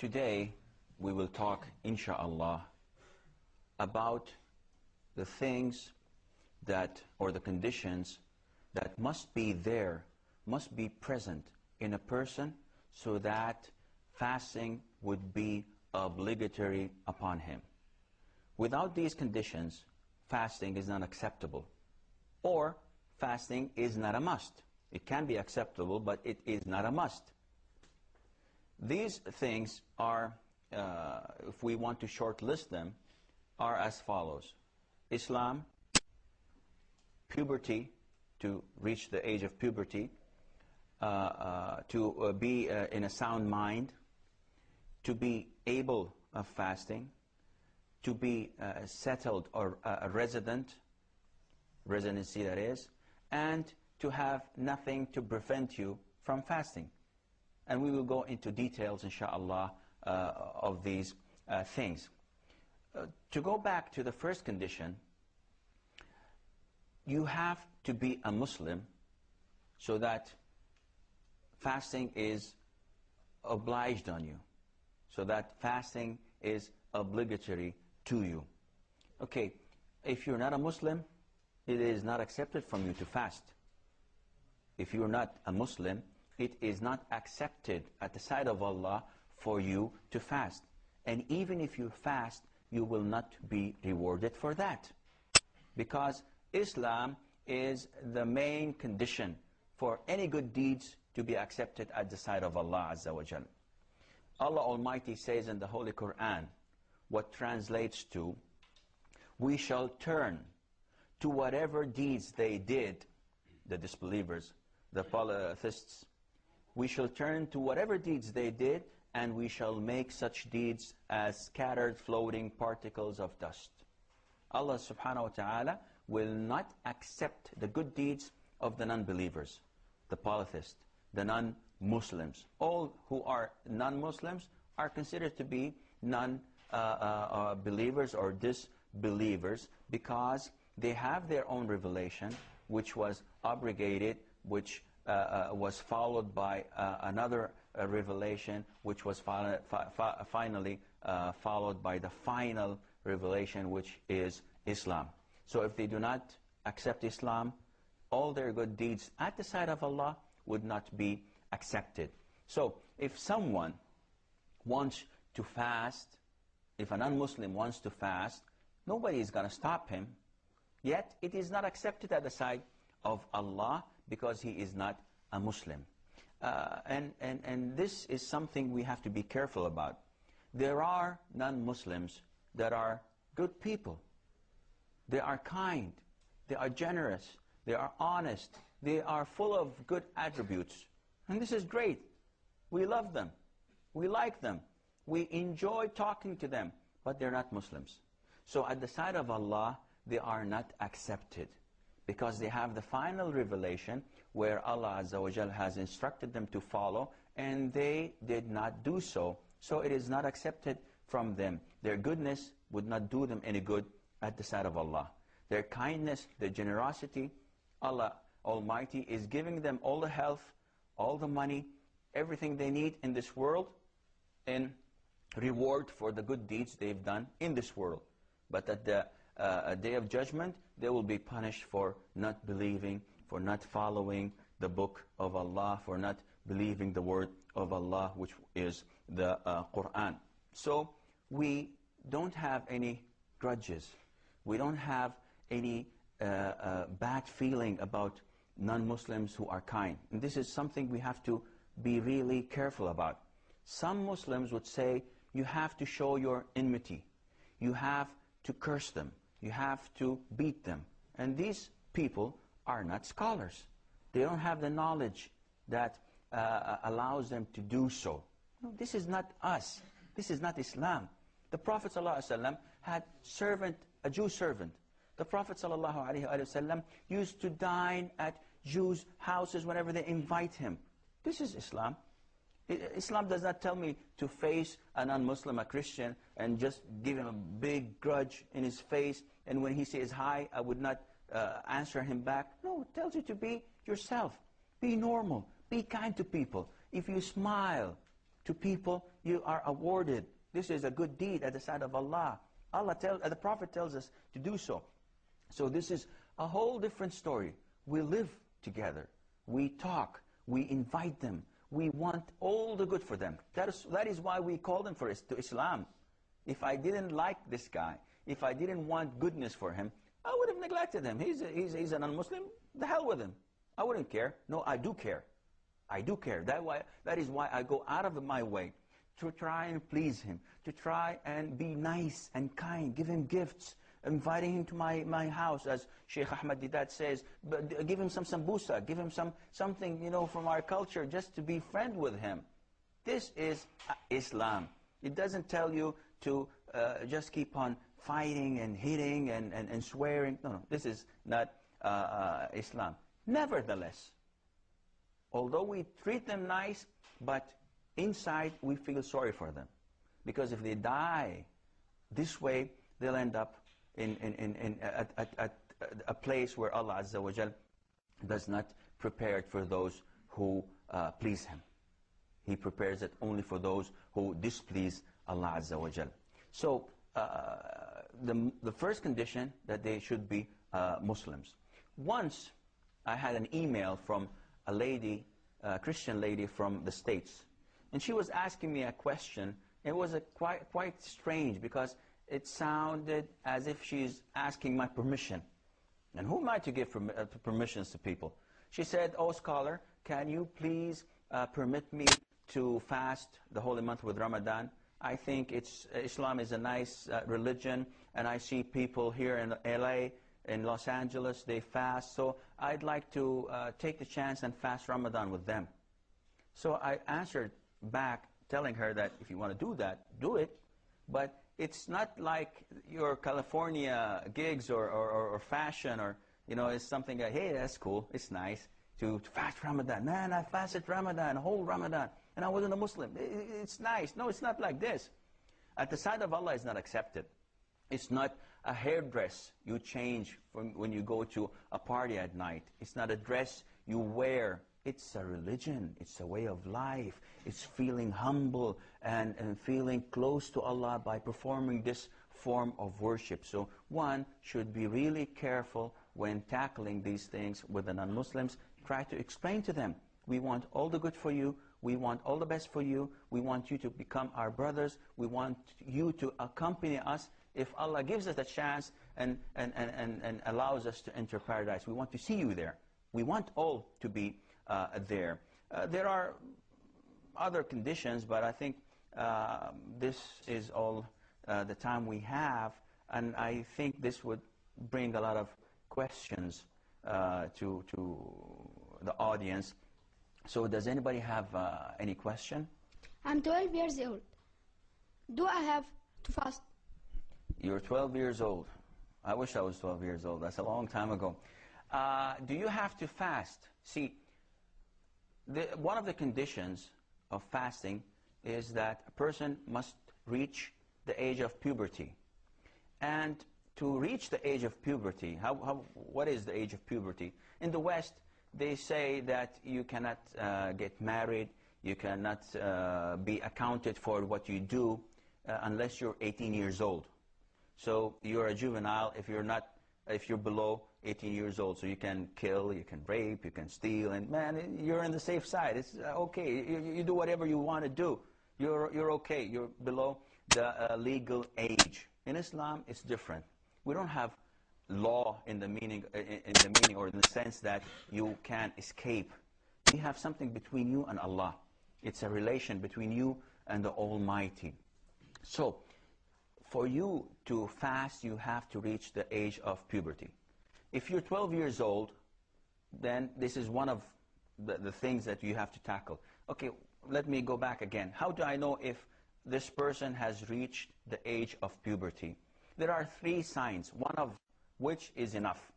Today we will talk, insha'Allah, about the things that, or the conditions that must be there, must be present in a person so that fasting would be obligatory upon him. Without these conditions, fasting is not acceptable, or fasting is not a must. It can be acceptable, but it is not a must. These things are, if we want to shortlist them, are as follows. Islam, puberty, to reach the age of puberty, to be in a sound mind, to be able of fasting, to be settled or a residency that is, and to have nothing to prevent you from fasting. And we will go into details, insha'Allah, of these things. To go back to the first condition, you have to be a Muslim so that fasting is obliged on you, so that fasting is obligatory to you. Okay, if you're not a Muslim, it is not accepted from you to fast. If you're not a Muslim, it is not accepted at the sight of Allah for you to fast. And even if you fast, you will not be rewarded for that. Because Islam is the main condition for any good deeds to be accepted at the sight of Allah Azza wa Jal. Allah Almighty says in the Holy Qur'an, what translates to, we shall turn to whatever deeds they did, the disbelievers, the polytheists, we shall turn to whatever deeds they did, and we shall make such deeds as scattered floating particles of dust. Allah subhanahu wa ta'ala will not accept the good deeds of the non-believers, the polytheists, the non-Muslims. All who are non-Muslims are considered to be non-believers or disbelievers because they have their own revelation, which was abrogated, which was followed by another revelation, which was finally followed by the final revelation, which is Islam. So if they do not accept Islam, all their good deeds at the sight of Allah would not be accepted. So if someone wants to fast, if a non-Muslim wants to fast, nobody is going to stop him. Yet it is not accepted at the sight of Allah because he is not a Muslim. And this is something we have to be careful about. There are non-Muslims that are good people. They are kind. They are generous. They are honest. They are full of good attributes. And this is great. We love them. We like them. We enjoy talking to them. But they're not Muslims. So at the sight of Allah, they are not accepted, because they have the final revelation where Allah Azza wa Jal has instructed them to follow, and they did not do so. So it is not accepted from them. Their goodness would not do them any good at the sight of Allah. Their kindness, their generosity, Allah Almighty is giving them all the health, all the money, everything they need in this world in reward for the good deeds they've done in this world. But at the Day of Judgment, they will be punished for not believing, for not following the book of Allah, for not believing the word of Allah, which is the Qur'an. So we don't have any grudges. We don't have any bad feeling about non-Muslims who are kind. And this is something we have to be really careful about. Some Muslims would say, you have to show your enmity. You have to curse them. You have to beat them. And these people are not scholars. They don't have the knowledge that allows them to do so. No, this is not us. This is not Islam. The Prophet ﷺ had a Jew servant. The Prophet ﷺ used to dine at Jews' houses whenever they invite him. This is Islam. Islam does not tell me to face a non-Muslim, a Christian, and just give him a big grudge in his face, and when he says hi, I would not answer him back. No, it tells you to be yourself. Be normal. Be kind to people. If you smile, to people, you are awarded. This is a good deed at the side of Allah. The Prophet tells us to do so. So this is a whole different story. We live together. We talk. We invite them. We want all the good for them. That is why we call them to Islam. If I didn't like this guy, if I didn't want goodness for him, I would have neglected him. He's a non-Muslim. The hell with him. I wouldn't care. No, I do care. I do care. That is why I go out of my way to try and please him, to try and be nice and kind, give him gifts, inviting him to my house, as Sheikh Ahmad Didat says, but give him some sambusa, give him something, you know, from our culture, just to be friend with him. This is Islam. It doesn't tell you to just keep on fighting and hitting and swearing. No, this is not Islam. Nevertheless, although we treat them nice, but inside we feel sorry for them. Because if they die this way, they'll end up at a place where Allah Azza wa Jal does not prepare it for those who please Him. He prepares it only for those who displease Allah Azza wa Jal. So the first condition, that they should be Muslims. Once I had an email from a lady, a Christian lady from the States, and she was asking me a question. It was quite strange, because it sounded as if she's asking my permission. And who am I to give permissions to people? She said, "Oh, scholar, can you please permit me to fast the holy month with Ramadan? I think Islam is a nice religion, and I see people here in LA, in Los Angeles, they fast, so I'd like to take the chance and fast Ramadan with them." So I answered back, telling her that if you want to do that, do it, but it's not like your California gigs or fashion, or, you know, it's something like, hey, that's cool, it's nice to fast Ramadan. Man, I fasted Ramadan, whole Ramadan, and I wasn't a Muslim. It's nice. No, it's not like this. At the side of Allah, it's not accepted. It's not a hairdress you change when you go to a party at night. It's not a dress you wear. It's a religion. It's a way of life. It's feeling humble and feeling close to Allah by performing this form of worship. So one should be really careful when tackling these things with the non-Muslims. Try to explain to them, we want all the good for you. We want all the best for you. We want you to become our brothers. We want you to accompany us if Allah gives us a chance and allows us to enter paradise. We want to see you there. We want all to be there. There are other conditions, but I think this is all the time we have, and I think this would bring a lot of questions to the audience. So does anybody have any question? I'm 12 years old. Do I have to fast? You're 12 years old. I wish I was 12 years old. That's a long time ago. Do you have to fast? See, one of the conditions of fasting is that a person must reach the age of puberty. And to reach the age of puberty, what is the age of puberty? In the West, they say that you cannot get married, you cannot be accounted for what you do unless you're 18 years old. So you're a juvenile if you're below 18 years old. So you can kill, you can rape, you can steal, and man, you're on the safe side. It's okay. You do whatever you want to do. You're okay. You're below the legal age. In Islam, it's different. We don't have law in the meaning or in the sense that you can escape. We have something between you and Allah. It's a relation between you and the Almighty. So for you to fast, you have to reach the age of puberty. If you're 12 years old, then this is one of the things that you have to tackle. Okay, let me go back again. How do I know if this person has reached the age of puberty? There are 3 signs, one of which is enough.